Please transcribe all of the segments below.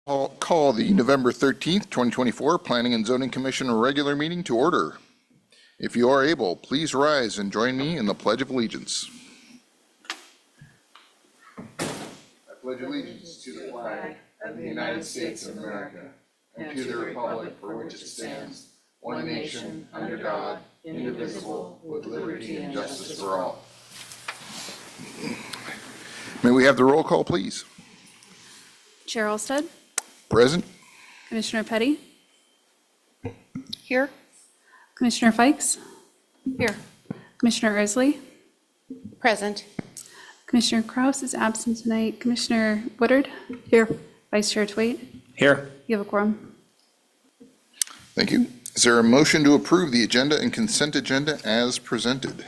Call the November 13th, 2024 Planning and Zoning Commission regular meeting to order. If you are able, please rise and join me in the Pledge of Allegiance. I pledge allegiance to the flag of the United States of America and to the republic for which it stands, one nation, under God, indivisible, with liberty and justice for all. May we have the roll call, please? Chair Alstead? Present. Commissioner Petty? Here. Commissioner Fikes? Here. Commissioner Ersley? Present. Commissioner Kraus is absent tonight. Commissioner Woodard? Here. Vice Chair Twait? Here. You have a quorum. Thank you. Is there a motion to approve the agenda and consent agenda as presented?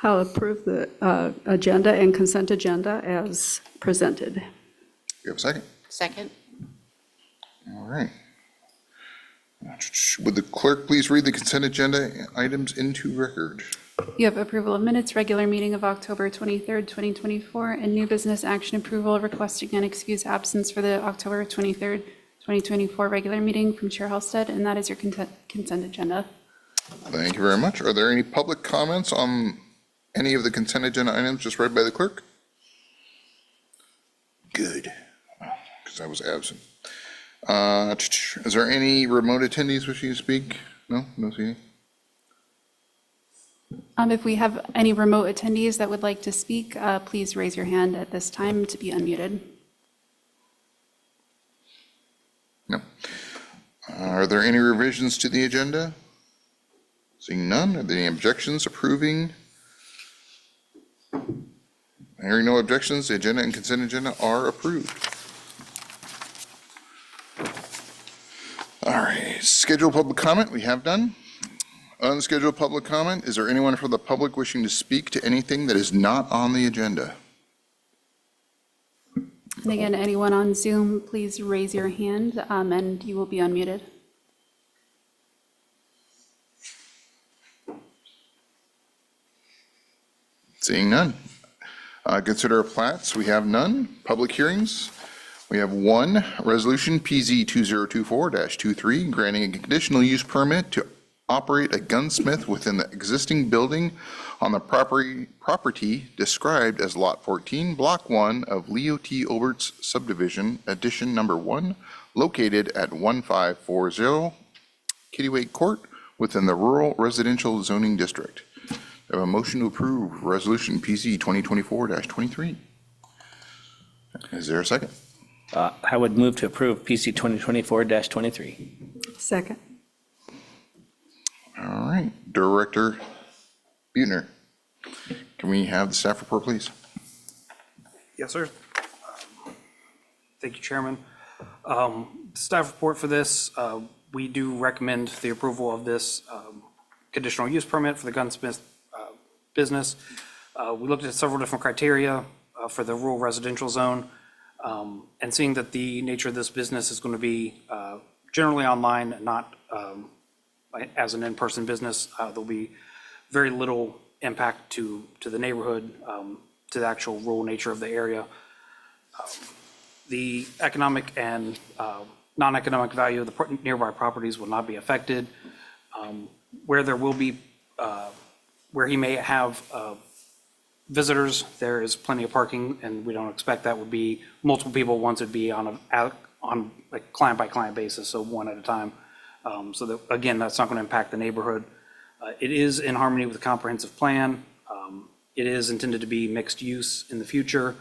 I'll approve the agenda and consent agenda as presented. You have a second? Second. All right. Would the clerk please read the consent agenda items into record? You have approval of minutes, regular meeting of October 23rd, 2024, and new business action approval requesting an excused absence for the October 23rd, 2024 regular meeting from Chair Halstead, and that is your consent agenda. Thank you very much. Are there any public comments on any of the consent agenda items just read by the clerk? Good, because I was absent. Is there any remote attendees wishing to speak? No? No seeing? If we have any remote attendees that would like to speak, please raise your hand at this time to be unmuted. No. Are there any revisions to the agenda? Seeing none, are there any objections approving? Hearing no objections, the agenda and consent agenda are approved. All right, scheduled public comment, we have done. Unscheduled public comment, is there anyone from the public wishing to speak to anything that is not on the agenda? And again, anyone on Zoom, please raise your hand and you will be unmuted. Seeing none. Consider plats, we have none. Public hearings, we have one. Resolution PZ 2024-23, granting a conditional use permit to operate a gunsmith within the existing building on the property described as Lot 14, Block 1 of Leo T. Obert's subdivision, addition number 1, located at 1540 Kittiwake Court within the Rural Residential Zoning District. I have a motion to approve Resolution PZ 2024-23. Is there a second? I would move to approve PC 2024-23. Second. All right, Director Buettner, can we have the staff report, please? Yes, sir. Thank you, Chairman. Staff report for this, we do recommend the approval of this conditional use permit for the gunsmith business. We looked at several different criteria for the rural residential zone, and seeing that the nature of this business is going to be generally online, not as an in-person business, there'll be very little impact to the neighborhood, to the actual rural nature of the area. The economic and non-economic value of the nearby properties will not be affected. Where there will be, where he may have visitors, there is plenty of parking, and we don't expect that would be multiple people. Once it'd be on a client-by-client basis, so one at a time. So that, again, that's not going to impact the neighborhood. It is in harmony with the comprehensive plan. It is intended to be mixed use in the future.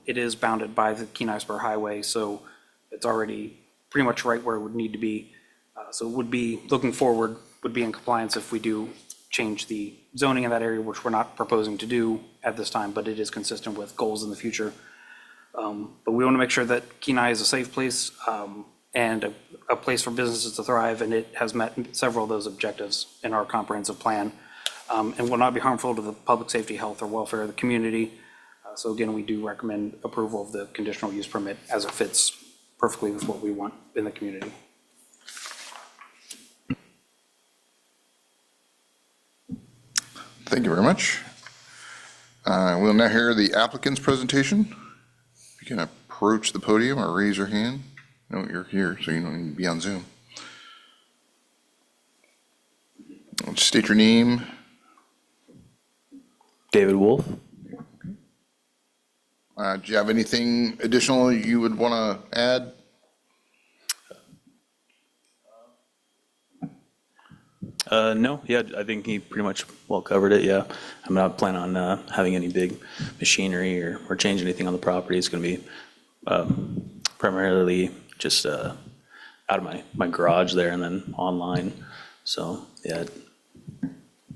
It is bounded by the Kenai Spur Highway, so it's already pretty much right where it would need to be. So it would be, looking forward, would be in compliance if we do change the zoning in that area, which we're not proposing to do at this time, but it is consistent with goals in the future. But we want to make sure that Kenai is a safe place and a place for businesses to thrive, and it has met several of those objectives in our comprehensive plan, and will not be harmful to the public safety, health, or welfare of the community. So again, we do recommend approval of the conditional use permit as it fits perfectly with what we want in the community. Thank you very much. We'll now hear the applicant's presentation. You can approach the podium or raise your hand. No, you're here, so you don't need to be on Zoom. State your name. David Wolf. Do you have anything additional you would want to add? No, yeah, I think he pretty much well covered it, yeah. I'm not planning on having any big machinery or change anything on the property. It's going to be primarily just out of my garage there and then online. So, yeah,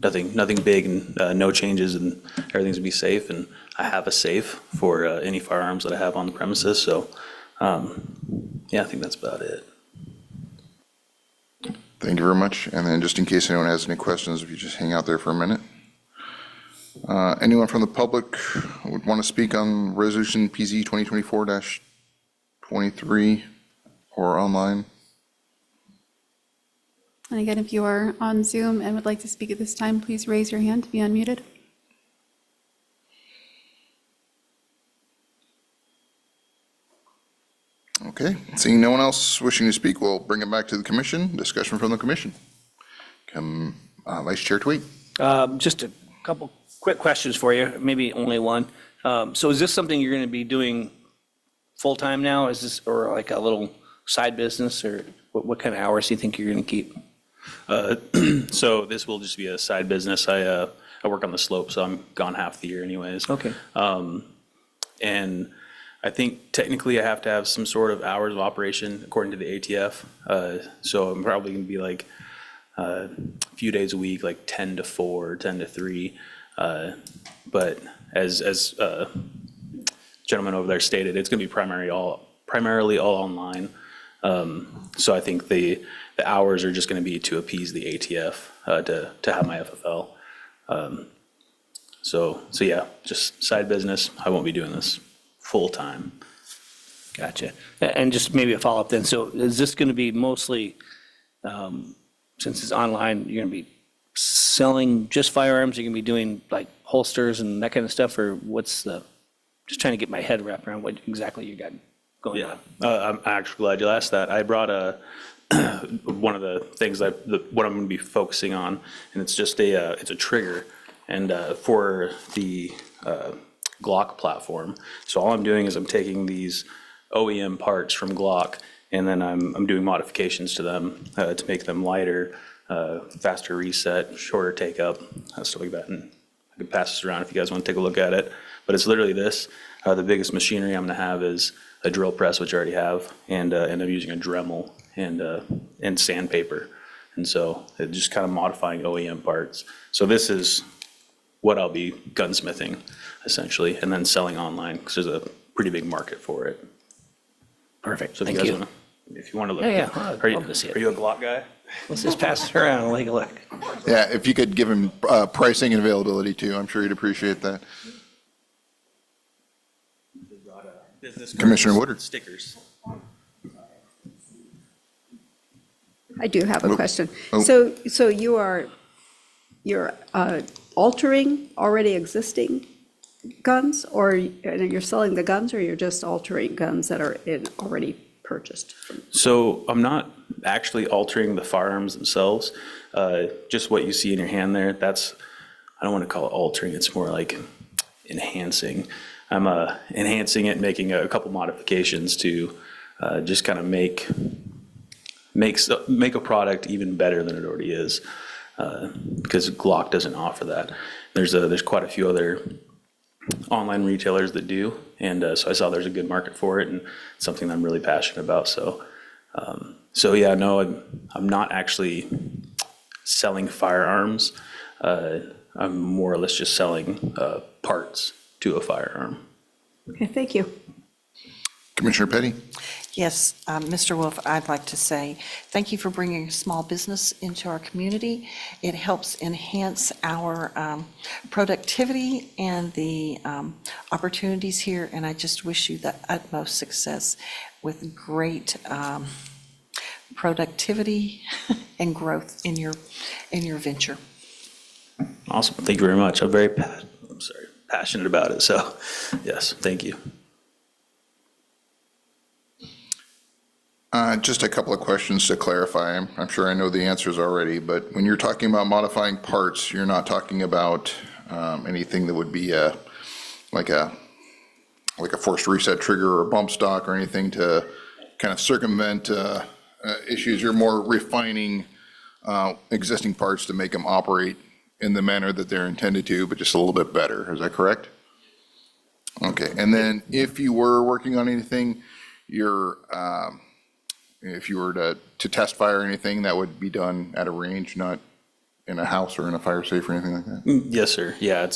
nothing big and no changes, and everything's going to be safe. And I have a safe for any firearms that I have on the premises. So, yeah, I think that's about it. Thank you very much. And then just in case anyone has any questions, if you just hang out there for a minute. Anyone from the public would want to speak on Resolution PZ 2024-23 or online? And again, if you are on Zoom and would like to speak at this time, please raise your hand to be unmuted. Okay, seeing no one else wishing to speak, we'll bring it back to the commission. Discussion from the commission. Vice Chair Tweet. Just a couple quick questions for you, maybe only one. So is this something you're going to be doing full-time now? Is this, or like a little side business, or what kind of hours do you think you're going to keep? So this will just be a side business. I work on the slope, so I'm gone half the year anyways. Okay. And I think technically I have to have some sort of hours of operation according to the ATF. So I'm probably going to be like a few days a week, like 10 to 4, 10 to 3. But as gentleman over there stated, it's going to be primarily all online. So I think the hours are just going to be to appease the ATF to have my FFL. So yeah, just side business. I won't be doing this full time. Gotcha. And just maybe a follow-up then. So is this going to be mostly, since it's online, you're going to be selling just firearms? You're going to be doing like holsters and that kind of stuff? Or just trying to get my head wrapped around what exactly you got going on. I'm actually glad you asked that. I brought one of the things what I'm going to be focusing on, and it's just it's a trigger, and for the Glock platform. So all I'm doing is I'm taking these OEM parts from Glock, and then I'm doing modifications to them to make them lighter, faster reset, shorter take up, stuff like that. And I can pass this around if you guys want to take a look at it. But it's literally this. The biggest machinery I'm going to have is a drill press, which I already have, and I'm using a Dremel and sandpaper. And so it's just kind of modifying OEM parts. So this is what I'll be gunsmithing, essentially, and then selling online, because there's a pretty big market for it. Perfect. So if Thank you guys you. want to, if you want to look. Yeah, I'd Are you, love to see it. are you a Glock guy? Let's just pass it around and take a look. Yeah, if you could give him pricing and availability too, I'm sure he'd appreciate that. Commissioner Woodard. Stickers. I do have a question. Oh. So you're altering already existing guns, or you're selling the guns, or you're just altering guns that are already purchased? So I'm not actually altering the firearms themselves. Just what you see in your hand there, I don't want to call it altering, it's more like enhancing. I'm enhancing it, making a couple modifications to just kind of make a product even better than it already is, because Glock doesn't offer that. There's quite a few other online retailers that do, and so I saw there's a good market for it, and it's something that I'm really passionate about. So yeah, no, I'm not actually selling firearms. I'm more or less just selling parts to a firearm. Okay, thank you. Commissioner Petty. Yes, Mr. Wolf, I'd like to say thank you for bringing small business into our community. It helps enhance our productivity and the opportunities here, and I just wish you the utmost success with great productivity and growth in your venture. Awesome. Thank you very much. I'm very passionate about it. So yes, thank you. Just a couple of questions to clarify. I'm sure I know the answers already, but when you're talking about modifying parts, you're not talking about anything that would be like a forced reset trigger or bump stock or anything to kind of circumvent issues. You're more refining existing parts to make them operate in the manner that they're intended to, but just a little bit better. Is that correct? Okay, and then if you were working on anything, if you were to test fire anything, that would be done at a range, not in a house or in a fire safe or anything like that? Yes, sir. Yeah,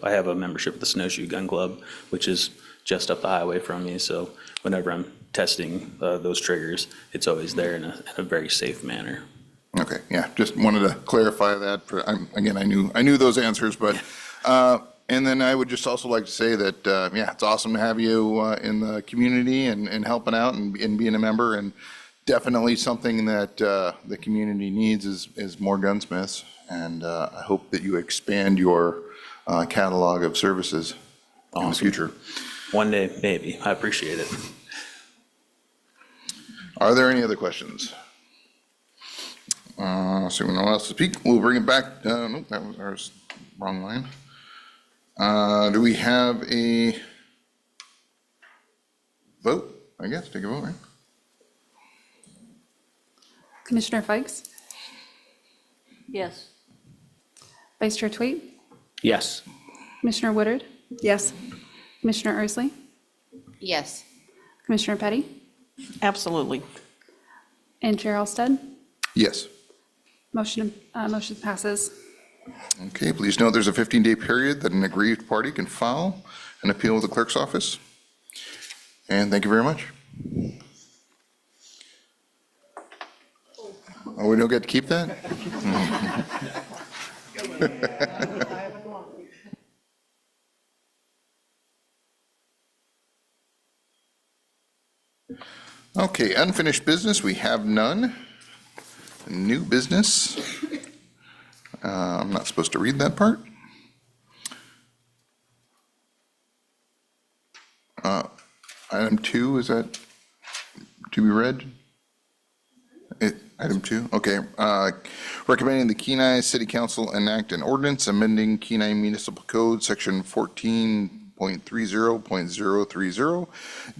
I have a membership with the Snowshoe Gun Club, which is just up the highway from me. So whenever I'm testing those triggers, it's always there in a very safe manner. Okay, yeah, just wanted to clarify that. Again, I knew those answers, but, and then I would just also like to say that, yeah, it's awesome to have you in the community and helping out and being a member, and definitely something that the community needs is more gunsmiths, and I hope that you expand your catalog of services in the future. One day, maybe. I appreciate it. Are there any other questions? So no one else to speak, we'll bring it back. Nope, that was ours, wrong line. Do we have a vote? I guess, take a vote, right? Commissioner Fikes? Yes. Vice Chair Twait? Yes. Commissioner Woodard? Yes. Commissioner Ersley? Yes. Commissioner Petty? Absolutely. And Chair Alsted? Yes. Motion passes. Okay, please note there's a 15-day period that an aggrieved party can file an appeal with the clerk's office. And thank you very much. Oh, we don't get to keep that? Okay, unfinished business, we have none. New business. I'm not supposed to read that part. Item 2, is that to be read? Item 2, okay. Recommending the Kenai City Council enact an ordinance amending Kenai Municipal Code, Section 14.30.030,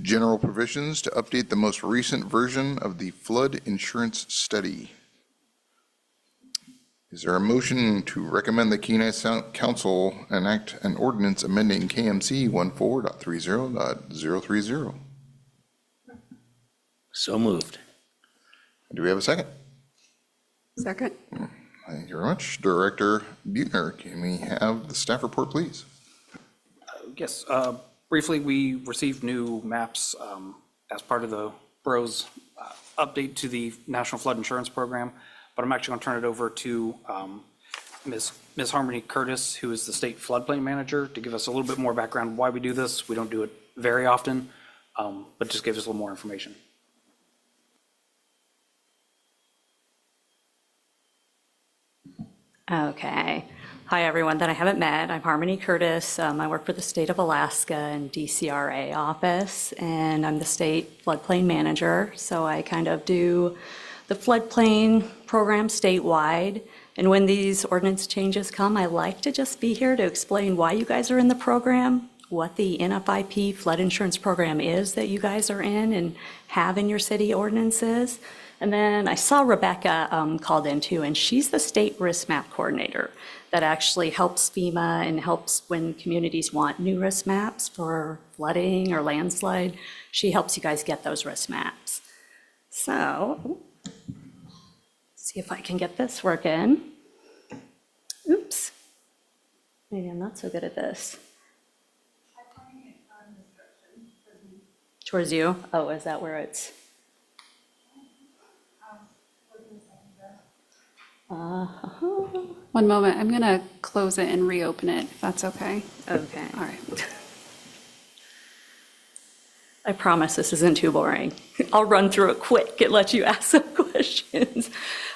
general provisions to update the most recent version of the flood insurance study. Is there a motion to recommend the Kenai Council enact an ordinance amending KMC 14.30.030? So moved. Do we have a second? Second. Thank you very much. Director Buettner, can we have the staff report, please? Yes, briefly, we received new maps as part of the borough's update to the National Flood Insurance Program, but I'm actually going to turn it over to Ms. Harmony Curtis, who is the state floodplain manager, to give us a little bit more background why we do this. We don't do it very often, but just give us a little more information. Okay. Hi, everyone that I haven't met. I'm Harmony Curtis. I work for the state of Alaska and DCRA office, and I'm the state floodplain manager. So I kind of do the floodplain program statewide. And when these ordinance changes come, I like to just be here to explain why you guys are in the program, what the NFIP flood insurance program is that you guys are in and have in your city ordinances. And then I saw Rebecca called in too, and she's the state risk map coordinator that actually helps FEMA and helps when communities want new risk maps for flooding or landslide. She helps you guys get those risk maps. So, see if I can get this working. Oops. Maybe I'm not so good at this. Towards you? Oh, is that where it's? One moment, I'm going to close it and reopen it, if that's okay. Okay. All right. I promise this isn't too boring. I'll run through it quick and let you ask some questions.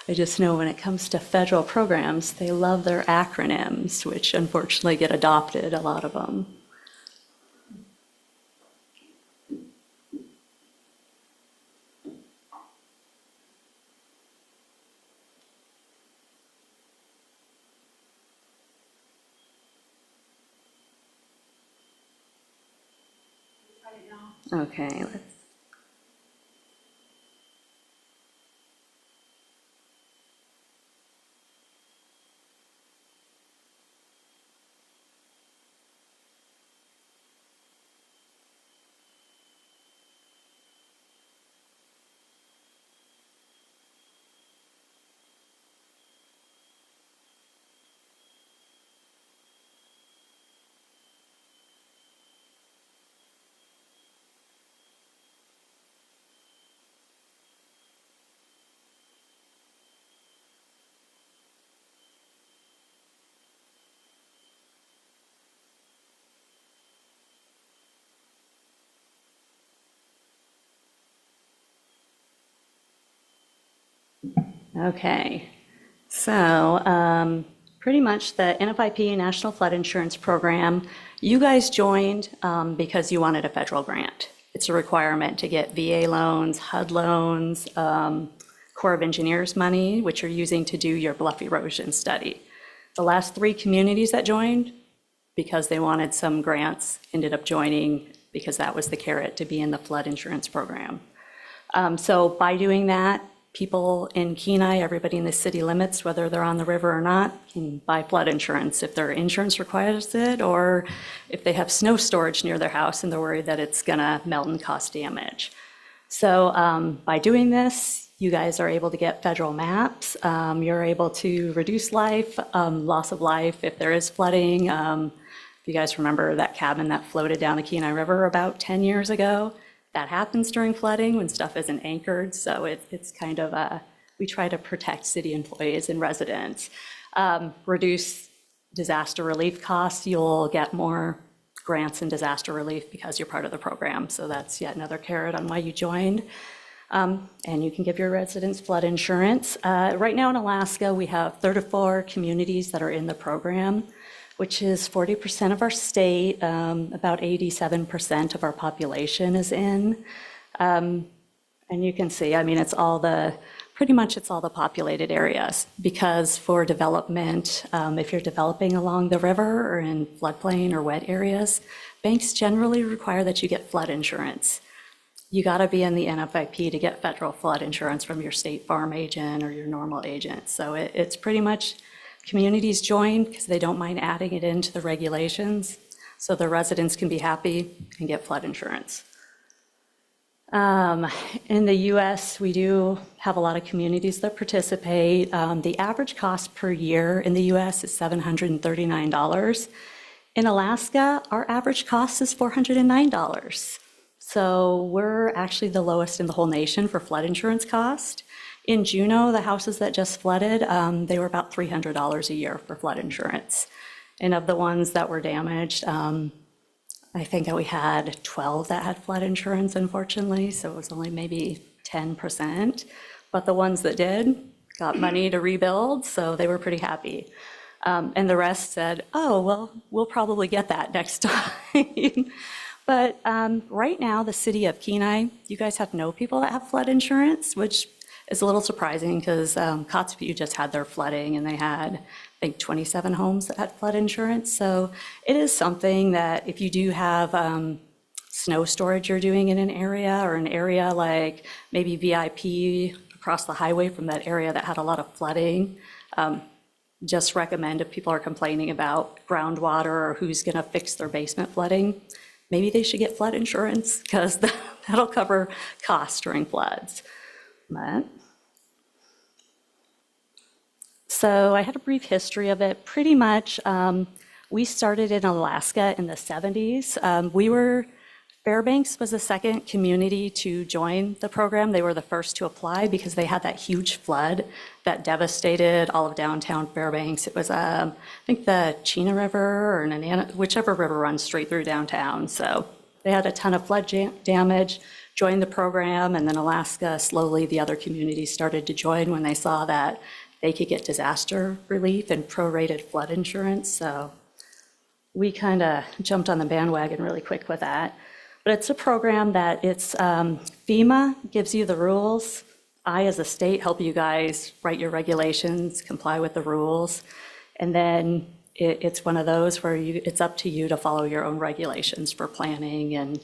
I just know when it comes to federal programs, they love their acronyms, which unfortunately get adopted, a lot of them. Okay, let's. Okay, so pretty much the NFIP National Flood Insurance Program, you guys joined because you wanted a federal grant. It's a requirement to get VA loans, HUD loans, Corps of Engineers money, which you're using to do your bluff erosion study. The last 3 communities that joined, because they wanted some grants, ended up joining because that was the carrot to be in the flood insurance program. So by doing that, people in Kenai, everybody in the city limits, whether they're on the river or not, can buy flood insurance if their insurance requires it, or if they have snow storage near their house and they're worried that it's gonna melt and cause damage. So by doing this, you guys are able to get federal maps. You're able to reduce loss of life if there is flooding. If you guys remember that cabin that floated down the Kenai River about 10 years ago, that happens during flooding when stuff isn't anchored. So it's kind of we try to protect city employees and residents. Reduce disaster relief costs. You'll get more grants in disaster relief because you're part of the program. So that's yet another carrot on why you joined. And you can give your residents flood insurance. Right now in Alaska, we have 34 communities that are in the program, which is 40% of our state, about 87% of our population is in. And you can see, I mean, pretty much it's all the populated areas, because for development, if you're developing along the river or in floodplain or wet areas, banks generally require that you get flood insurance. You gotta be in the NFIP to get federal flood insurance from your State Farm agent or your normal agent. So it's pretty much, communities join because they don't mind adding it into the regulations, so the residents can be happy and get flood insurance. In the US, we do have a lot of communities that participate. The average cost per year in the US is $739. In Alaska, our average cost is $409. So we're actually the lowest in the whole nation for flood insurance cost. In Juneau, the houses that just flooded, they were about $300 a year for flood insurance. And of the ones that were damaged, I think that we had 12 that had flood insurance, unfortunately, so it was only maybe 10%. But the ones that did got money to rebuild, so they were pretty happy. And the rest said, oh, well, we'll probably get that next time. But right now, the city of Kenai, you guys have no people that have flood insurance, which is a little surprising because Kotzebue just had their flooding and they had, I think, 27 homes that had flood insurance. So it is something that if you do have snow storage you're doing in an area, or an area like maybe VIP across the highway from that area that had a lot of flooding, just recommend if people are complaining about groundwater or who's gonna fix their basement flooding, maybe they should get flood insurance because that'll cover costs during floods. So I had a brief history of it. Pretty much, we started in Alaska in the 70s. Fairbanks was the second community to join the program. They were the first to apply because they had that huge flood that devastated all of downtown Fairbanks. It was, I think, the Chena River or Nanana, whichever river runs straight through downtown. So they had a ton of flood damage, joined the program, and then Alaska, slowly the other communities started to join when they saw that they could get disaster relief and prorated flood insurance. So we kind of jumped on the bandwagon really quick with that. But it's a program that FEMA gives you the rules. I, as a state, help you guys write your regulations, comply with the rules. And then it's one of those where it's up to you to follow your own regulations for planning and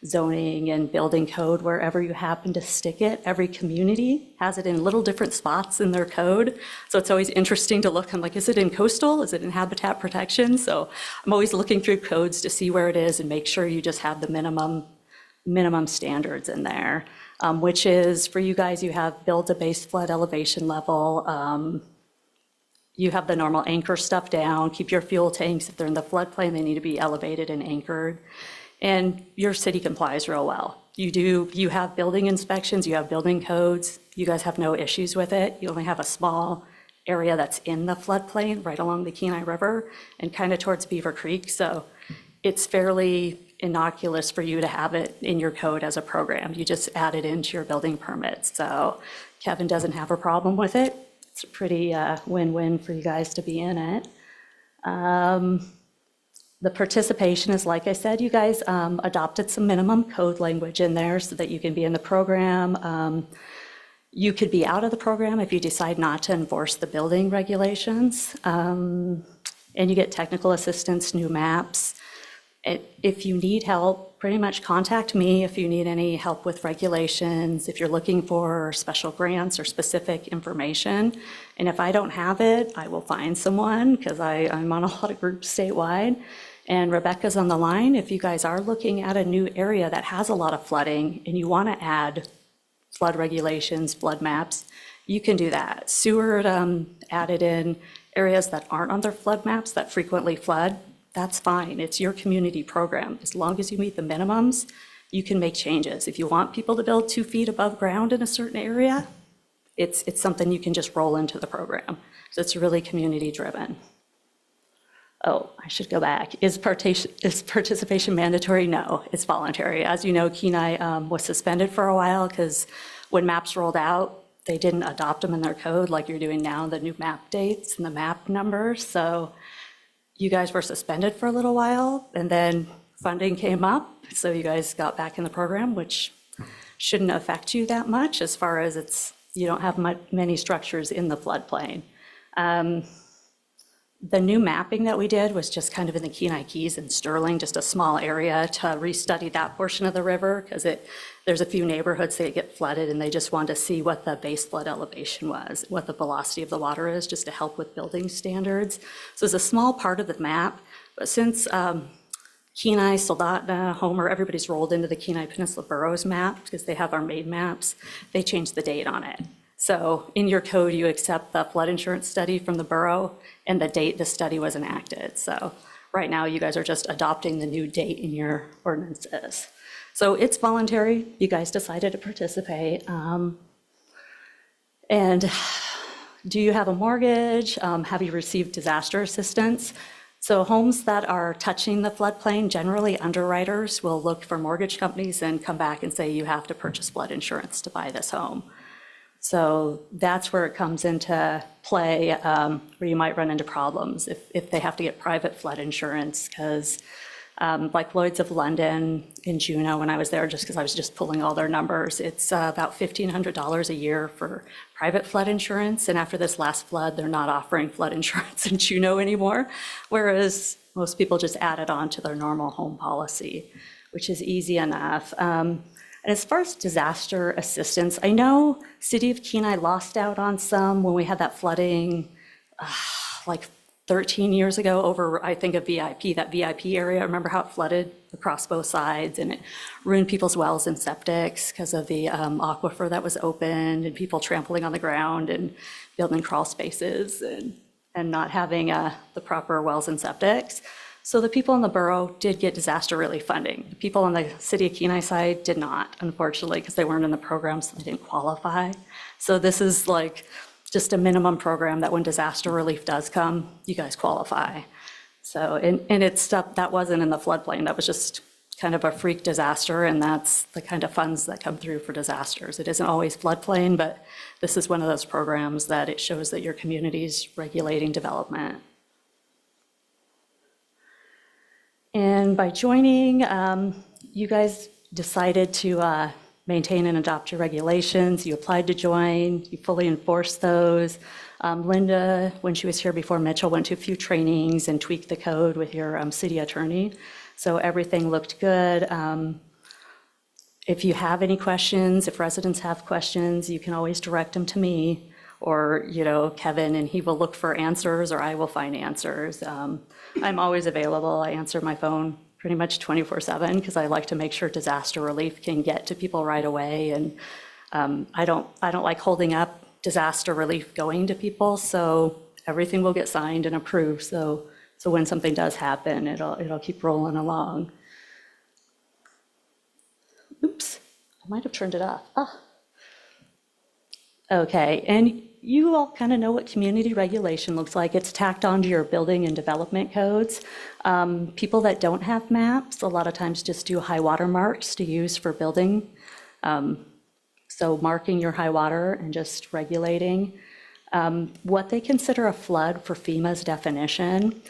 zoning and building code wherever you happen to stick it. Every community has it in little different spots in their code. So it's always interesting to look, I'm like, is it in coastal? Is it in habitat protection? So I'm always looking through codes to see where it is and make sure you just have the minimum standards in there, which is for you guys, you have build a base flood elevation level. You have the normal anchor stuff down, keep your fuel tanks, if they're in the floodplain, they need to be elevated and anchored. And your city complies real well. You have building inspections, you have building codes, you guys have no issues with it. You only have a small area that's in the floodplain right along the Kenai River and kind of towards Beaver Creek. So it's fairly innocuous for you to have it in your code as a program. You just add it into your building permits. So Kevin doesn't have a problem with it. It's a pretty win-win for you guys to be in it. The participation is, like I said, you guys adopted some minimum code language in there so that you can be in the program. You could be out of the program if you decide not to enforce the building regulations. And you get technical assistance, new maps. If you need help, pretty much contact me if you need any help with regulations, if you're looking for special grants or specific information. And if I don't have it, I will find someone because I'm on a lot of groups statewide. And Rebecca's on the line. If you guys are looking at a new area that has a lot of flooding and you want to add flood regulations, flood maps, you can do that. Seward added in areas that aren't on their flood maps that frequently flood. That's fine. It's your community program. As long as you meet the minimums, you can make changes. If you want people to build 2 feet above ground in a certain area, it's something you can just roll into the program. So it's really community driven. Oh, I should go back. Is participation mandatory? No, it's voluntary. As you know, Kenai was suspended for a while because when maps rolled out, they didn't adopt them in their code like you're doing now, the new map dates and the map numbers. So you guys were suspended for a little while, and then funding came up, so you guys got back in the program, which shouldn't affect you that much as far as you don't have many structures in the floodplain. The new mapping that we did was just kind of in the Kenai Keys and Sterling, just a small area to restudy that portion of the river, because there's a few neighborhoods that get flooded, and they just wanted to see what the base flood elevation was, what the velocity of the water is, just to help with building standards. So it's a small part of the map, but since Kenai, Soldotna, Homer, everybody's rolled into the Kenai Peninsula Boroughs map, because they have our main maps, they changed the date on it. So in your code, you accept the flood insurance study from the borough and the date the study was enacted. So right now, you guys are just adopting the new date in your ordinances. So it's voluntary. You guys decided to participate. And do you have a mortgage? Have you received disaster assistance? So homes that are touching the floodplain, generally underwriters will look for mortgage companies and come back and say you have to purchase flood insurance to buy this home. So that's where it comes into play, where you might run into problems if they have to get private flood insurance, because like Lloyd's of London in Juneau, when I was there, just because I was just pulling all their numbers, it's about $1,500 a year for private flood insurance. And after this last flood, they're not offering flood insurance in Juneau anymore, whereas most people just add it on to their normal home policy, which is easy enough. And as far as disaster assistance, I know City of Kenai lost out on some when we had that flooding like 13 years ago over, I think, that VIP area. Remember how it flooded across both sides and it ruined people's wells and septics because of the aquifer that was opened and people trampling on the ground and building crawl spaces and not having the proper wells and septics. So the people in the borough did get disaster relief funding. The people on the City of Kenai side did not, unfortunately, because they weren't in the program, so they didn't qualify. So this is like just a minimum program that when disaster relief does come, you guys qualify. So, and it's stuff that wasn't in the floodplain. That was just kind of a freak disaster, and that's the kind of funds that come through for disasters. It isn't always floodplain, but this is one of those programs that it shows that your community's regulating development. And by joining, you guys decided to maintain and adopt your regulations. You applied to join, you fully enforced those. Linda, when she was here before Mitchell, went to a few trainings and tweaked the code with your city attorney. So everything looked good. if you have any questions, if residents have questions, you can always direct them to me or, Kevin, and he will look for answers, or I will find answers. I'm always available. I answer my phone pretty much 24/7 because I like to make sure disaster relief can get to people right away. And I don't like holding up disaster relief going to people, so everything will get signed and approved. So when something does happen, it'll keep rolling along. Oops, I might have turned it off. Okay, and you all kind of know what community regulation looks like. It's tacked onto your building and development codes. People that don't have maps, a lot of times just do high water marks to use for building. So marking your high water and just regulating. What they consider a flood for FEMA's definition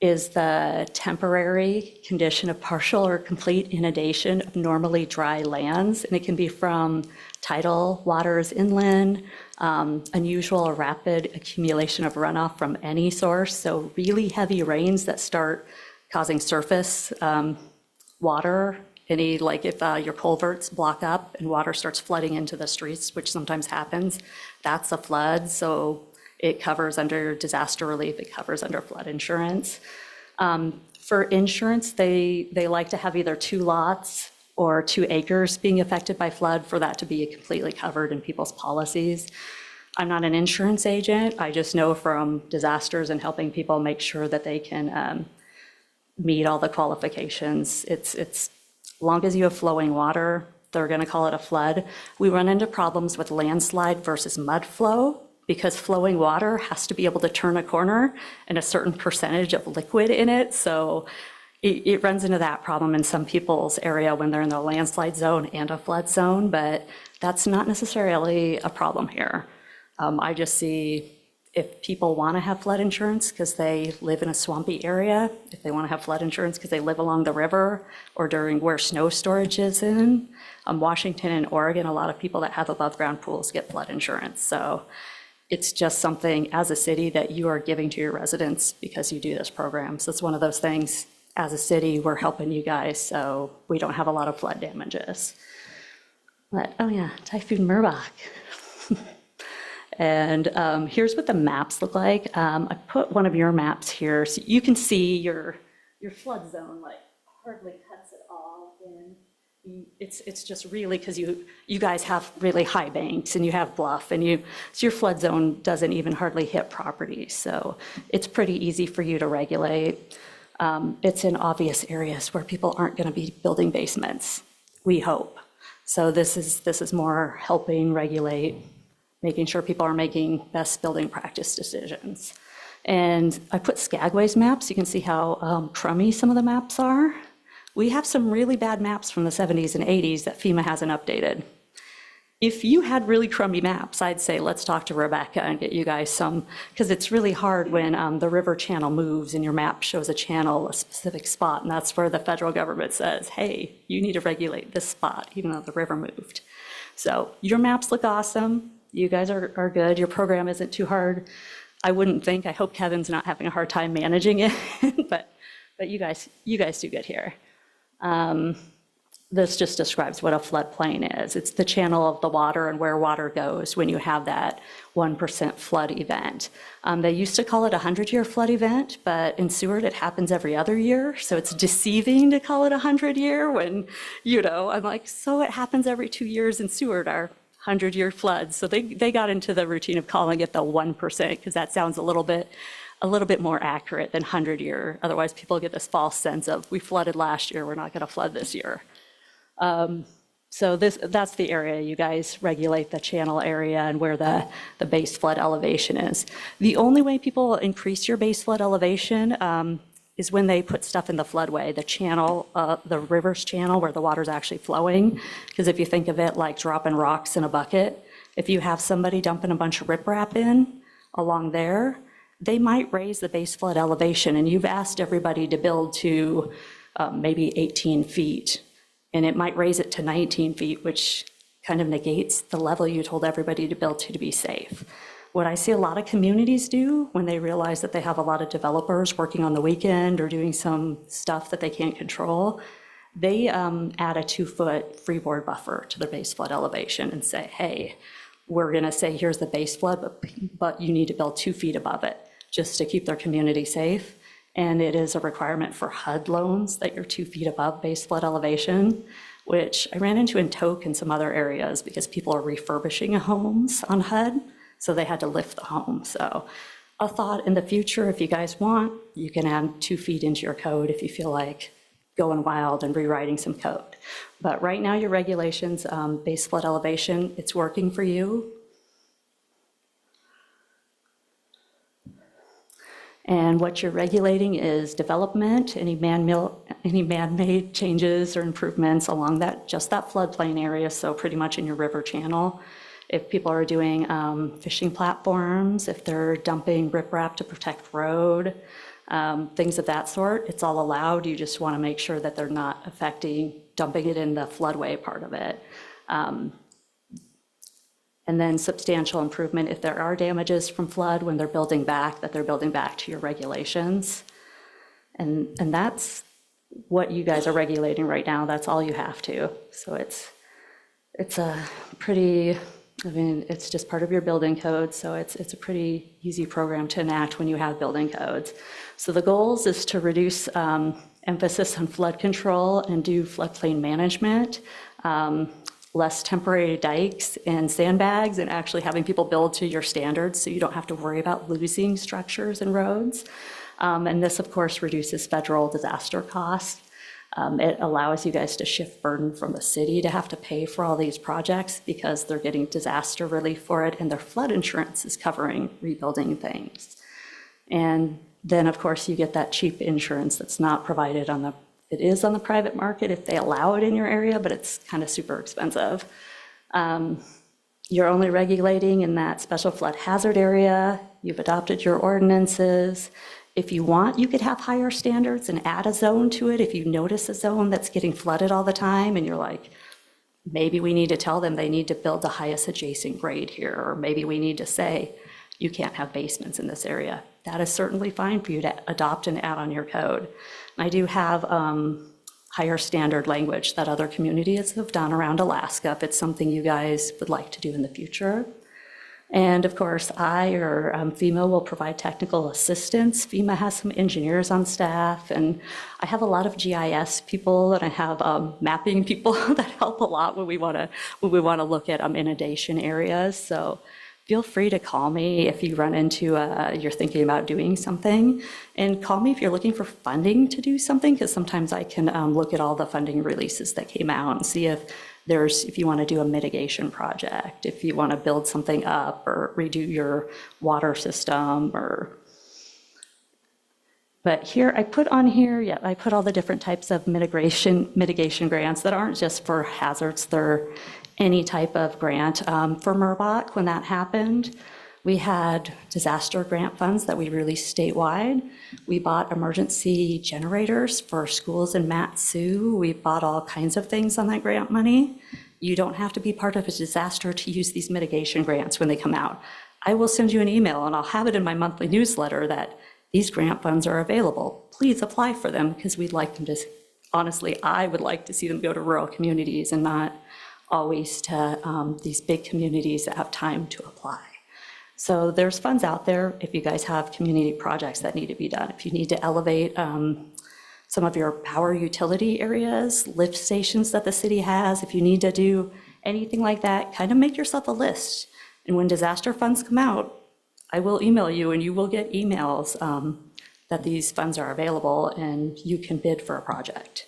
is the temporary condition of partial or complete inundation of normally dry lands. And it can be from tidal waters inland, unusual or rapid accumulation of runoff from any source. So really heavy rains that start causing surface water. Like if your culverts block up and water starts flooding into the streets, which sometimes happens, that's a flood. So it covers under disaster relief, it covers under flood insurance. For insurance, they like to have either 2 lots or 2 acres being affected by flood for that to be completely covered in people's policies. I'm not an insurance agent. I just know from disasters and helping people make sure that they can meet all the qualifications. It's as long as you have flowing water, they're going to call it a flood. We run into problems with landslide versus mud flow because flowing water has to be able to turn a corner and a certain percentage of liquid in it. So it runs into that problem in some people's area when they're in the landslide zone and a flood zone, but that's not necessarily a problem here. I just see if people want to have flood insurance because they live in a swampy area, if they want to have flood insurance because they live along the river or during where snow storage is in, Washington and Oregon, a lot of people that have above ground pools get flood insurance. So it's just something as a city that you are giving to your residents because you do this program. So it's one of those things, as a city, we're helping you guys so we don't have a lot of flood damages. But, oh yeah, Typhoon Merbach. And here's what the maps look like. I put one of your maps here so you can see your flood zone like hardly cuts it all in. It's just really because you guys have really high banks and you have bluff and so your flood zone doesn't even hardly hit properties. So it's pretty easy for you to regulate. It's in obvious areas where people aren't going to be building basements, we hope. So this is more helping regulate, making sure people are making best building practice decisions. And I put Skagway's maps. You can see how crummy some of the maps are. We have some really bad maps from the 70s and 80s that FEMA hasn't updated. If you had really crummy maps, I'd say, let's talk to Rebecca and get you guys some, because it's really hard when the river channel moves and your map shows a channel, a specific spot, and that's where the federal government says, hey, you need to regulate this spot, even though the river moved. So your maps look awesome. You guys are good. Your program isn't too hard. I wouldn't think. I hope Kevin's not having a hard time managing it, but you guys do good here. This just describes what a floodplain is. It's the channel of the water and where water goes when you have that 1% flood event. They used to call it a 100-year flood event, but in Seward it happens every other year. So it's deceiving to call it a 100-year when, I'm like, so it happens every 2 years in Seward, our 100-year floods. So they got into the routine of calling it the 1% because that sounds a little bit more accurate than 100-year. Otherwise, people get this false sense of we flooded last year, we're not going to flood this year. So that's the area you guys regulate, the channel area and where the base flood elevation is. The only way people increase your base flood elevation is when they put stuff in the floodway, the channel, the river's channel where the water's actually flowing. Because if you think of it like dropping rocks in a bucket, if you have somebody dumping a bunch of riprap in along there, they might raise the base flood elevation. And you've asked everybody to build to maybe 18 feet. And it might raise it to 19 feet, which kind of negates the level you told everybody to build to be safe. What I see a lot of communities do when they realize that they have a lot of developers working on the weekend or doing some stuff that they can't control, they add a 2-foot freeboard buffer to their base flood elevation and say, hey, we're going to say, here's the base flood, but you need to build 2 feet above it just to keep their community safe. And it is a requirement for HUD loans that you're 2 feet above base flood elevation, which I ran into in Tok and some other areas because people are refurbishing homes on HUD, so they had to lift the home. So a thought in the future, if you guys want, you can add 2 feet into your code if you feel like going wild and rewriting some code. But right now, your regulations, base flood elevation, it's working for you. And what you're regulating is development, any man-made changes or improvements along that, just that floodplain area, so pretty much in your river channel. If people are doing fishing platforms, if they're dumping riprap to protect road, things of that sort, it's all allowed. You just want to make sure that they're not affecting, dumping it in the floodway part of it. And then substantial improvement, if there are damages from flood when they're building back, that they're building back to your regulations. And that's what you guys are regulating right now. That's all you have to. So it's a pretty, I mean, it's just part of your building code. So it's a pretty easy program to enact when you have building codes. So the goals is to reduce emphasis on flood control and do floodplain management. Less temporary dikes and sandbags, and actually having people build to your standards so you don't have to worry about losing structures and roads. And this, of course, reduces federal disaster costs. It allows you guys to shift burden from the city to have to pay for all these projects because they're getting disaster relief for it, and their flood insurance is covering rebuilding things. And then, of course, you get that cheap insurance that's not provided on the it is on the private market if they allow it in your area, but it's kind of super expensive. You're only regulating in that special flood hazard area. You've adopted your ordinances. If you want, you could have higher standards and add a zone to it. If you notice a zone that's getting flooded all the time and you're like, maybe we need to tell them they need to build the highest adjacent grade here, or maybe we need to say, you can't have basements in this area. That is certainly fine for you to adopt and add on your code. I do have higher standard language that other communities have done around Alaska, if it's something you guys would like to do in the future. And of course, I or FEMA will provide technical assistance. FEMA has some engineers on staff, and I have a lot of GIS people, and I have mapping people that help a lot when we want to look at inundation areas. So feel free to call me if you run into, you're thinking about doing something, and call me if you're looking for funding to do something, because sometimes I can look at all the funding releases that came out and see if you want to do a mitigation project, if you want to build something up or redo your water system But here, I put all the different types of mitigation grants that aren't just for hazards, they're any type of grant. For Merbach, when that happened, we had disaster grant funds that we released statewide. We bought emergency generators for schools in Mat-Su. We bought all kinds of things on that grant money. You don't have to be part of a disaster to use these mitigation grants when they come out. I will send you an email, and I'll have it in my monthly newsletter that these grant funds are available. Please apply for them, because we'd like them to, honestly, I would like to see them go to rural communities and not always to these big communities that have time to apply. So there's funds out there if you guys have community projects that need to be done. If you need to elevate some of your power utility areas, lift stations that the city has, if you need to do anything like that, kind of make yourself a list. And when disaster funds come out, I will email you, and you will get emails that these funds are available and you can bid for a project.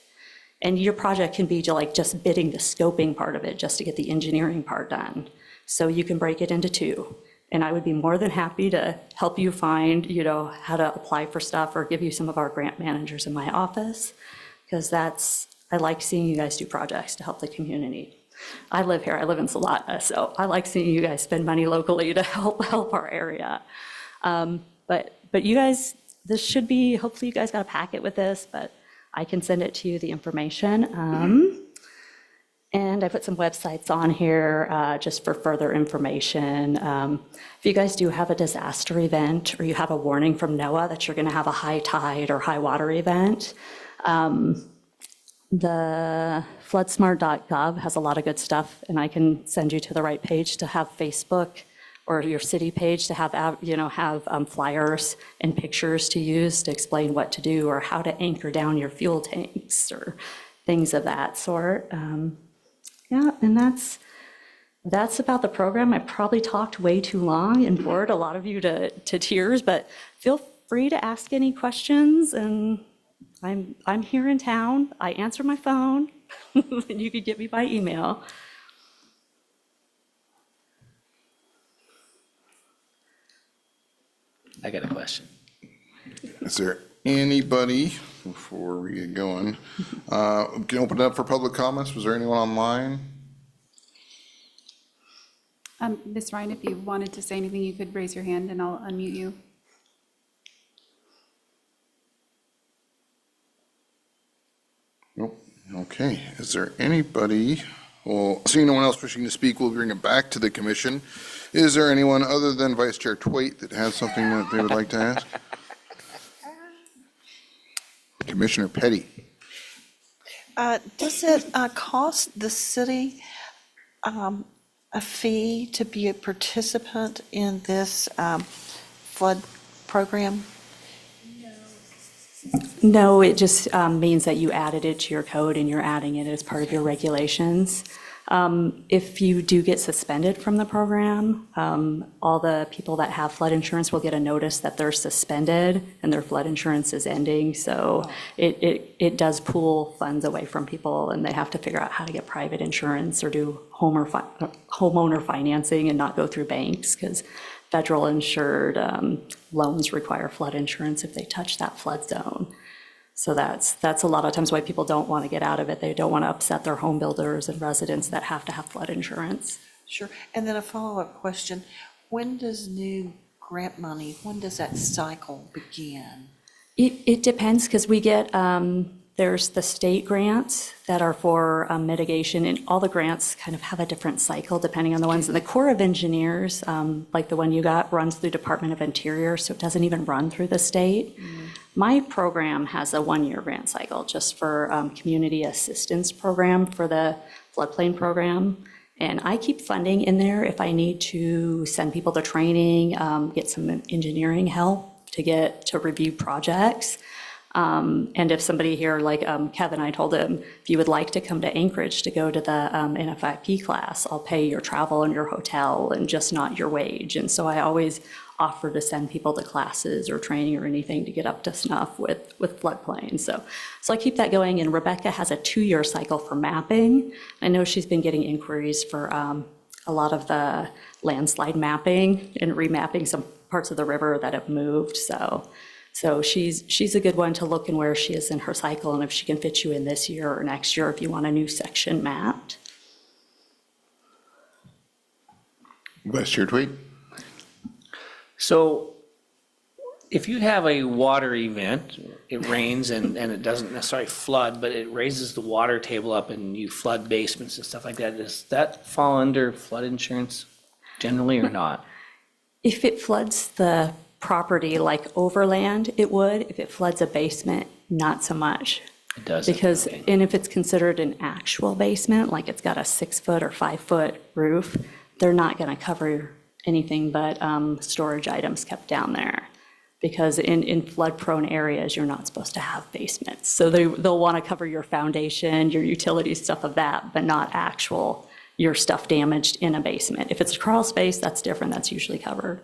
And your project can be just bidding the scoping part of it just to get the engineering part done. So you can break it into two. And I would be more than happy to help you find, how to apply for stuff, or give you some of our grant managers in my office, because I like seeing you guys do projects to help the community. I live here, I live in Salata, so I like seeing you guys spend money locally to help our area. But you guys, this should be, hopefully you guys got a packet with this, but I can send it to you, the information. And I put some websites on here just for further information. If you guys do have a disaster event, or you have a warning from NOAA that you're going to have a high tide or high water event, The floodsmart.gov has a lot of good stuff, and I can send you to the right page to have Facebook or your city page to have, flyers and pictures to use to explain what to do or how to anchor down your fuel tanks or things of that sort. Yeah, and that's about the program. I probably talked way too long and bored a lot of you to tears, but feel free to ask any questions, and I'm here in town. I answer my phone, and you could get me by email. I got a question. Is there anybody, before we get going, can open it up for public comments? Was there anyone online? Ms. Ryan, if you wanted to say anything, you could raise your hand and I'll unmute you. Nope. Okay. Is there anybody, well, seeing no one else wishing to speak, we'll bring it back to the commission. Is there anyone other than Vice Chair Twait that has something that they would like to ask? Commissioner Petty. Does it cost the city a fee to be a participant in this flood program? No, it just means that you added it to your code and you're adding it as part of your regulations. If you do get suspended from the program, all the people that have flood insurance will get a notice that they're suspended and their flood insurance is ending. So it does pull funds away from people, and they have to figure out how to get private insurance or do homeowner financing and not go through banks, because federal insured loans require flood insurance if they touch that flood zone. So that's a lot of times why people don't want to get out of it. They don't want to upset their home builders and residents that have to have flood insurance. Sure. And then a follow-up question. When does new grant money, when does that cycle begin? It depends, because we get, there's the state grants that are for mitigation, and all the grants kind of have a different cycle depending on the ones. And the Corps of Engineers, like the one you got, runs through Department of Interior, so it doesn't even run through the state. My program has a one-year grant cycle just for community assistance program for the floodplain program. And I keep funding in there if I need to send people to training, get some engineering help to review projects. And if somebody here, like Kevin, I told him, if you would like to come to Anchorage to go to the NFIP class, I'll pay your travel and your hotel and just not your wage. And so I always offer to send people to classes or training or anything to get up to snuff with floodplain. So I keep that going. And Rebecca has a 2-year cycle for mapping. I know she's been getting inquiries for a lot of the landslide mapping and remapping some parts of the river that have moved. So she's a good one to look in where she is in her cycle, and if she can fit you in this year or next year if you want a new section mapped. Vice Chair Tweed. So if you have a water event, it rains and it doesn't necessarily flood, but it raises the water table up and you flood basements and stuff like that, does that fall under flood insurance generally or not? If it floods the property like overland, it would. If it floods a basement, not so much. It does. Because, and if it's considered an actual basement, like it's got a 6-foot or 5-foot roof, they're not going to cover anything but storage items kept down there. Because in flood-prone areas, you're not supposed to have basements. So they'll want to cover your foundation, your utilities, stuff of that, but not your stuff damaged in a basement. If it's a crawl space, that's different. That's usually covered.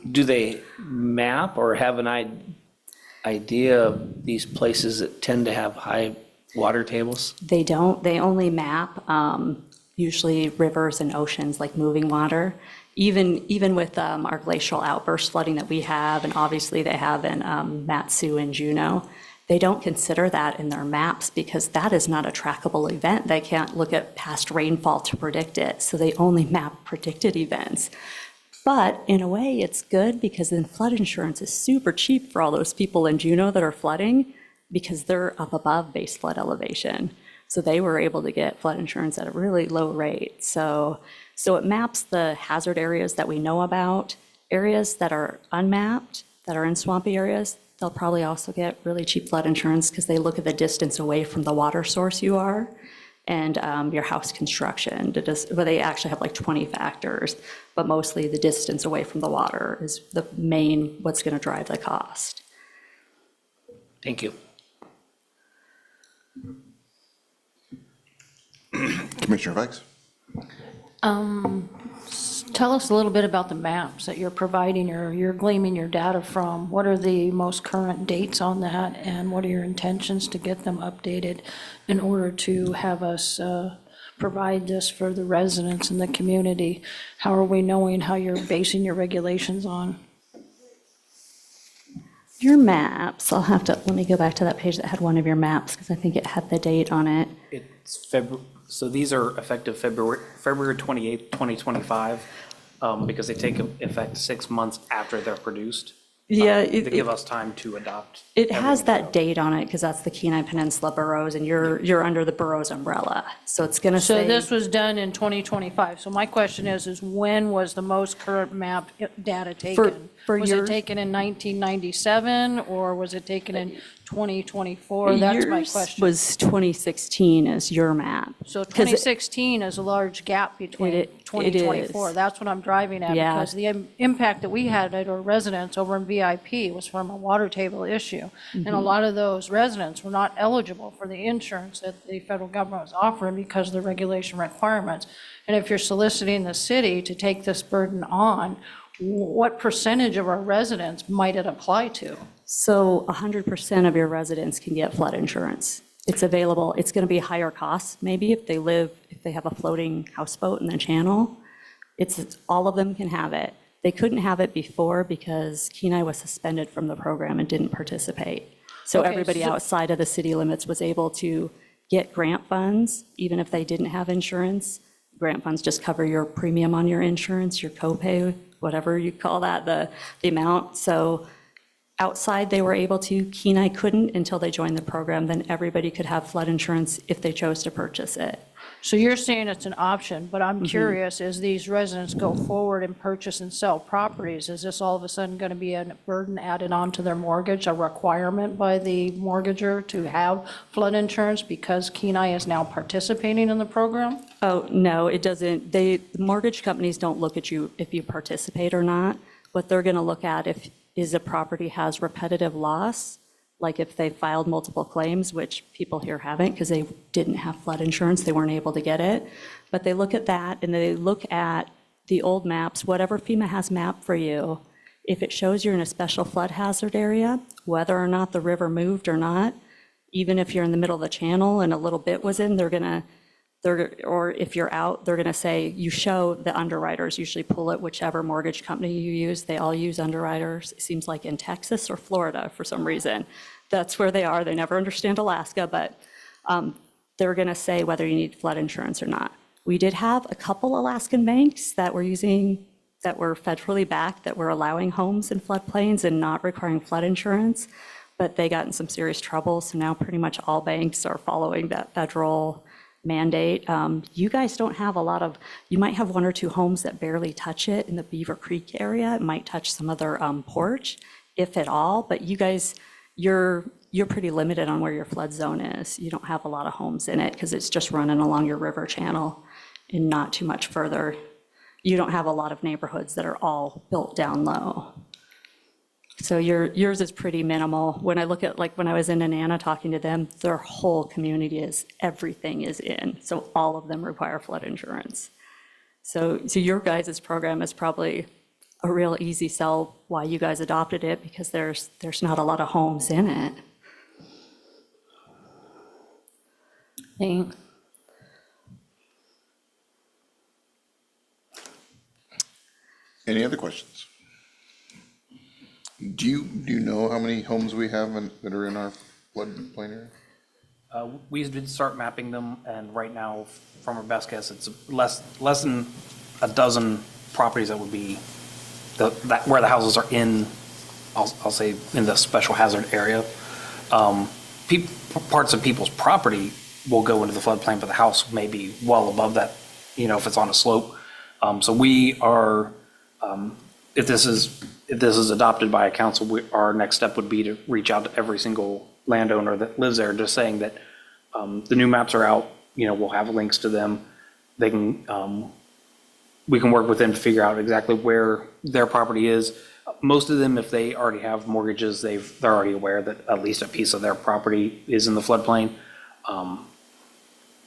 Do they map or have an idea of these places that tend to have high water tables? They don't. They only map usually rivers and oceans, like moving water. Even with our glacial outburst flooding that we have, and obviously they have in Mat-Su and Juneau, they don't consider that in their maps because that is not a trackable event. They can't look at past rainfall to predict it, so they only map predicted events. But in a way, it's good because then flood insurance is super cheap for all those people in Juneau that are flooding because they're up above base flood elevation. So they were able to get flood insurance at a really low rate. So it maps the hazard areas that we know about. Areas that are unmapped, that are in swampy areas, They'll probably also get really cheap flood insurance because they look at the distance away from the water source you are and your house construction. Well, they actually have like 20 factors, but mostly the distance away from the water is the main, what's going to drive the cost. Thank you. Commissioner Fikes? Tell us a little bit about the maps that you're providing or you're gleaming your data from. What are the most current dates on that, and what are your intentions to get them updated in order to have us provide this for the residents in the community? How are we knowing how you're basing your regulations on? Your maps, I'll have to, let me go back to that page that had one of your maps because I think it had the date on it. It's February, so these are effective February 28th, 2025, because they take effect 6 months after they're produced. Yeah, To give us time to adopt. It has everything. that date on it because that's the Kenai Peninsula boroughs and you're under the boroughs umbrella. So it's going to So say. this was done in 2025. So my question is when was the most current map data taken? for Was your- it taken in 1997 or was it taken in 2024? That's my Yours question. was 2016 as your map. So 'Cause it- 2016 is a large gap between It is. 2024. That's what I'm driving at. Yeah. Because the impact that we had at our residents over in VIP was from a water table issue. And Mm-hmm. a lot of those residents were not eligible for the insurance that the federal government was offering because of the regulation requirements. And if you're soliciting the city to take this burden on, what percentage of our residents might it apply to? So 100% of your residents can get flood insurance. It's available. It's going to be higher costs maybe if they have a floating houseboat in the channel. All of them can have it. They couldn't have it before because Kenai was suspended from the program and didn't participate. So Okay, everybody so- outside of the city limits was able to get grant funds, even if they didn't have insurance. Grant funds just cover your premium on your insurance, your copay, whatever you call that, the amount. So outside, they were able to. Kenai couldn't until they joined the program. Then everybody could have flood insurance if they chose to purchase it. So you're saying it's an option, but Mm-hmm. I'm curious, as these residents go forward and purchase and sell properties, is this all of a sudden going to be a burden added on to their mortgage, a requirement by the mortgager to have flood insurance because Kenai is now participating in the program? Oh, no, it doesn't. The mortgage companies don't look at you if you participate or not. What they're going to look at is a property has repetitive loss, like if they filed multiple claims, which people here haven't because they didn't have flood insurance, they weren't able to get it. But they look at that and they look at the old maps, whatever FEMA has mapped for you. If it shows you're in a special flood hazard area, whether or not the river moved or not, even if you're in the middle of the channel and a little bit was in, or if you're out, they're going to say, you show the underwriters, usually pull it whichever mortgage company you use. They all use underwriters. It seems like in Texas or Florida for some reason. That's where they are. They never understand Alaska, but they're going to say whether you need flood insurance or not. We did have a couple Alaskan banks that were federally backed, that were allowing homes in floodplains and not requiring flood insurance, but they got in some serious trouble. So now pretty much all banks are following that federal mandate. You guys don't have a lot of, you might have one or two homes that barely touch it in the Beaver Creek area. It might touch some of their porch, if at all, but you guys, you're pretty limited on where your flood zone is. You don't have a lot of homes in it because it's just running along your river channel and not too much further. You don't have a lot of neighborhoods that are all built down low. So yours is pretty minimal. When I look at, like, when I was in Anana talking to them, their whole community everything is in. So all of them require flood insurance. So your guys' program is probably a real easy sell why you guys adopted it, because there's not a lot of homes in it. Thanks. Any other questions? Do you know how many homes we have that are in our floodplain area? We did start mapping them, and right now, from our best guess, it's less than a dozen properties that would be where the houses are in, I'll say, in the special hazard area. Parts of people's property will go into the floodplain, but the house may be well above that, if it's on a slope. So we are, if this is if this is adopted by a council, our next step would be to reach out to every single landowner that lives there, just saying that the new maps are out, we'll have links to them. They can, we can work with them to figure out exactly where their property is. Most of them, if they already have mortgages, they're already aware that at least a piece of their property is in the floodplain.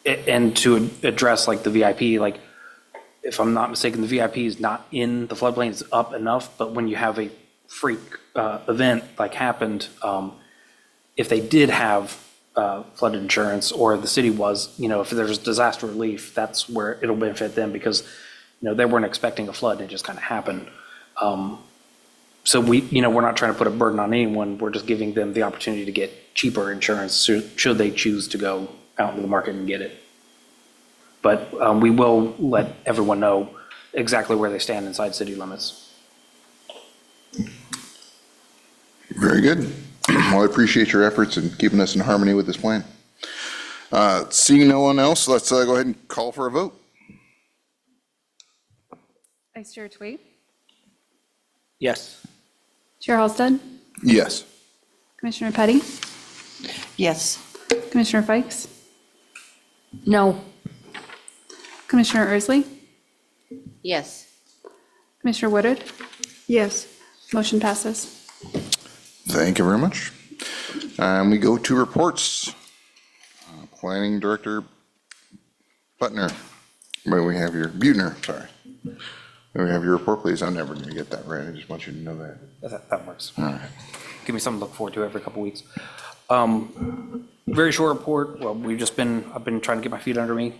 And to address like the VIP, like, if I'm not mistaken, the VIP is not in the floodplain, it's up enough, but when you have a freak event like happened, if they did have flood insurance, or the city was, if there's disaster relief, that's where it'll benefit them, because, they weren't expecting a flood, and it just kind of happened. So we're not trying to put a burden on anyone, we're just giving them the opportunity to get cheaper insurance should they choose to go out into the market and get it. But we will let everyone know exactly where they stand inside city limits. Very good. Well, I appreciate your efforts in keeping us in harmony with this plan. Seeing no one else, let's go ahead and call for a vote. Vice Chair Twait, Yes. Chair Halstead, Yes. Commissioner Petty, Yes. Commissioner Fikes, No. Commissioner Ersley, Yes. Commissioner Woodard, Yes. motion passes. Thank you very much. We go to reports. Planning Director Butner. May we have your, Butner, sorry. May we have your report, please? I'm never going to get that right. I just want you to know that. That works. All right. Give me something to look forward to every couple weeks. Very short report. Well, I've been trying to get my feet under me.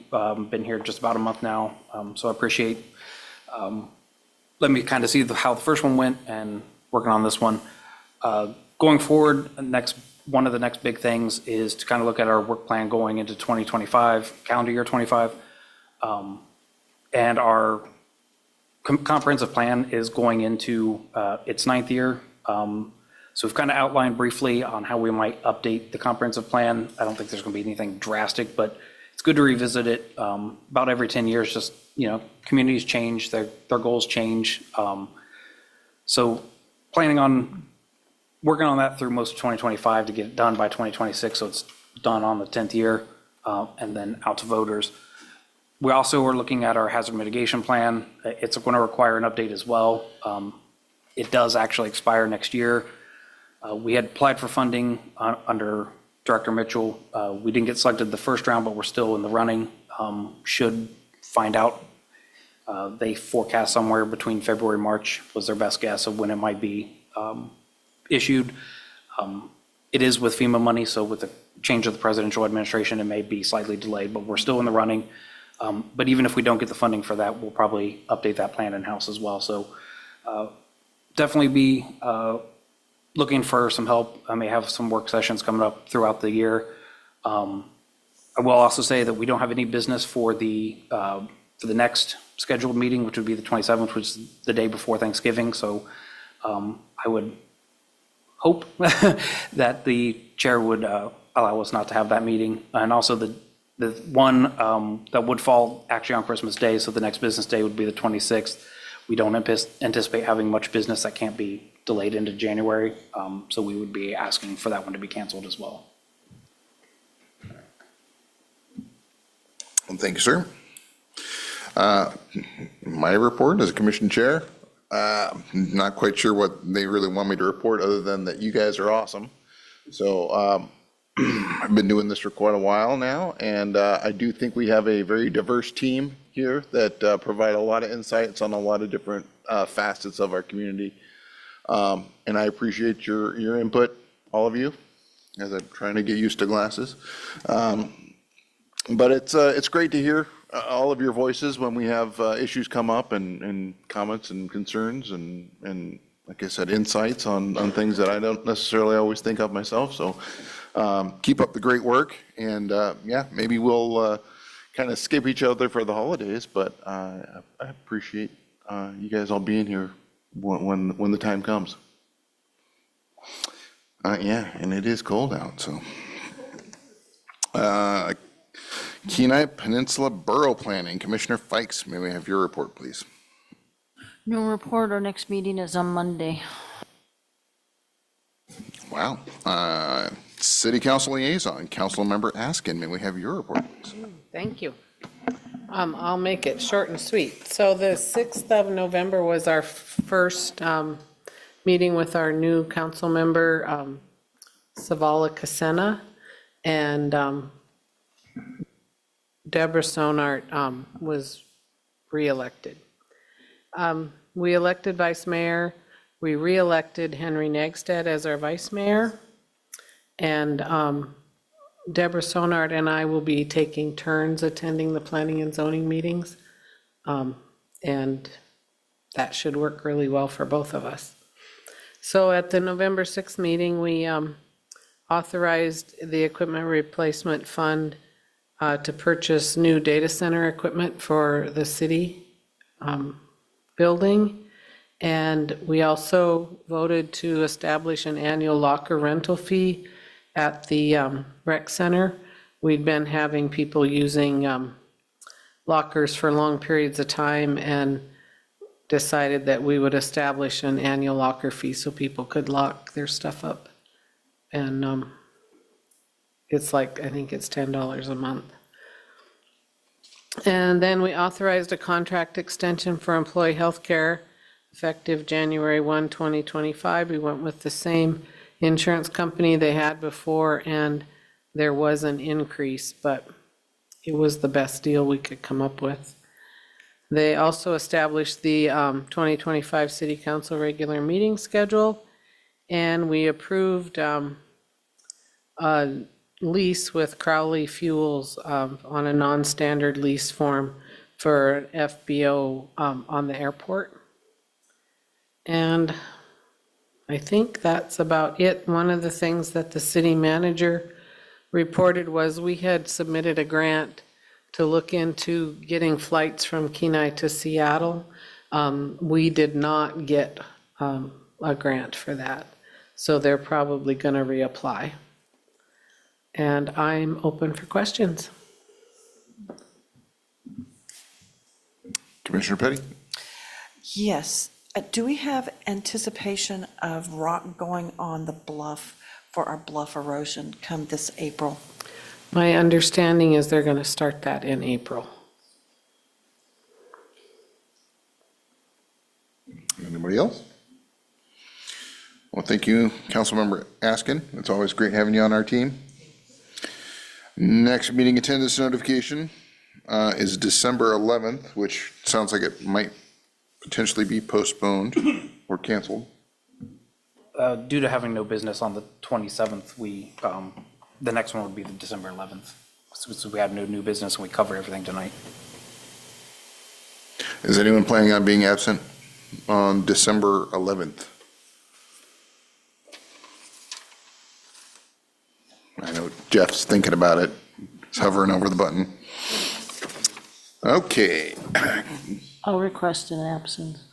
Been here just about a month now, so I appreciate, let me kind of see how the first one went and working on this one. Going forward, one of the next big things is to kind of look at our work plan going into 2025, calendar year 25. And our comprehensive plan is going into its 9th year. So we've kind of outlined briefly on how we might update the comprehensive plan. I don't think there's going to be anything drastic, but it's good to revisit it about every 10 years. Just, communities change, their goals change. So planning on working on that through most of 2025 to get it done by 2026, so it's done on the 10th year, and then out to voters. We also are looking at our hazard mitigation plan. It's going to require an update as well. It does actually expire next year. We had applied for funding under Director Mitchell. We didn't get selected the first round, but we're still in the running. Should find out. They forecast somewhere between February and March was their best guess of when it might be issued. It is with FEMA money, so with the change of the presidential administration, it may be slightly delayed, but we're still in the running. But even if we don't get the funding for that, we'll probably update that plan in-house as well. So definitely be looking for some help. I may have some work sessions coming up throughout the year. I will also say that we don't have any business for the next scheduled meeting, which would be the 27th, which is the day before Thanksgiving. So I would hope that the chair would allow us not to have that meeting. And also the one that would fall actually on Christmas Day, so the next business day would be the 26th. We don't anticipate having much business that can't be delayed into January, so we would be asking for that one to be canceled as well. Well, thank you, sir. My report as a commission chair, not quite sure what they really want me to report other than that you guys are awesome. So I've been doing this for quite a while now, and I do think we have a very diverse team here that provide a lot of insights on a lot of different facets of our community. And I appreciate your input, all of you, as I'm trying to get used to glasses. But it's great to hear all of your voices when we have issues come up and comments and concerns and like I said, insights on things that I don't necessarily always think of myself. So keep up the great work, and yeah, maybe we'll kind of skip each other for the holidays, but I appreciate you guys all being here when the time comes. Yeah, and it is cold out, so. Kenai Peninsula Borough Planning, Commissioner Fikes, may we have your report, please? No report, our next meeting is on Monday. Wow. City Council Liaison, Councilmember Askin, may we have your report, please? Thank you. I'll make it short and sweet. So the 6th of November was our first meeting with our new council member, Savala Casena, and Deborah Sonart was reelected. We elected vice mayor. We reelected Henry Negstead as our vice mayor. And Deborah Sonart and I will be taking turns attending the planning and zoning meetings. And that should work really well for both of us. So at the November 6th meeting, we authorized the equipment replacement fund to purchase new data center equipment for the city building. And we also voted to establish an annual locker rental fee at the rec center. We'd been having people using lockers for long periods of time and decided that we would establish an annual locker fee so people could lock their stuff up. And it's like, I think it's $10 a month. And then we authorized a contract extension for employee health care effective January 1, 2025. We went with the same insurance company they had before, and there was an increase, but it was the best deal we could come up with. They also established the 2025 City Council regular meeting schedule, and we approved a lease with Crowley Fuels on a non-standard lease form for FBO on the airport. And I think that's about it. One of the things that the city manager reported was we had submitted a grant to look into getting flights from Kenai to Seattle. We did not get a grant for that, so they're probably going to reapply. And I'm open for questions. Commissioner Petty? Yes. Do we have anticipation of rock going on the bluff for our bluff erosion come this April? My understanding is they're going to start that in April. Anybody else? Well, thank you, Councilmember Askin. It's always great having you on our team. Next meeting attendance notification is December 11th, which sounds like it might potentially be postponed or canceled. Due to having no business on the 27th, the next one would be the December 11th. So we have no new business and we cover everything tonight. Is anyone planning on being absent on December 11th? I know Jeff's thinking about it. He's hovering over the button. Okay. I'll request an absence.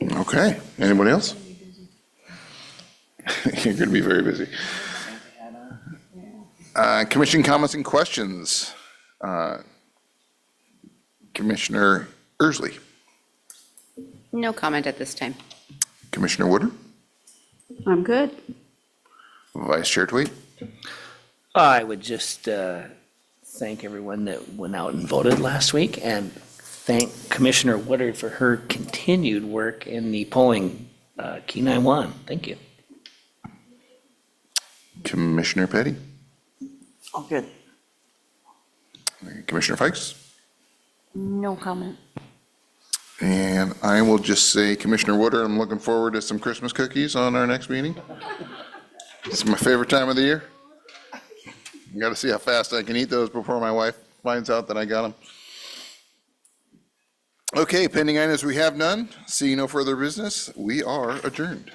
Okay. Anybody else? You're going to be very busy. Commission comments and questions. Commissioner Ersley. No comment at this time. Commissioner Woodard. I'm good. Vice Chair Tweed. I would just thank everyone that went out and voted last week, and thank Commissioner Woodard for her continued work in the polling Kenai won. Thank you. Commissioner Petty. All good. Commissioner Fikes. No comment. And I will just say, Commissioner Woodard, I'm looking forward to some Christmas cookies on our next meeting. It's my favorite time of the year. Got to see how fast I can eat those before my wife finds out that I got them. Okay, pending items, we have none. Seeing no further business, we are adjourned.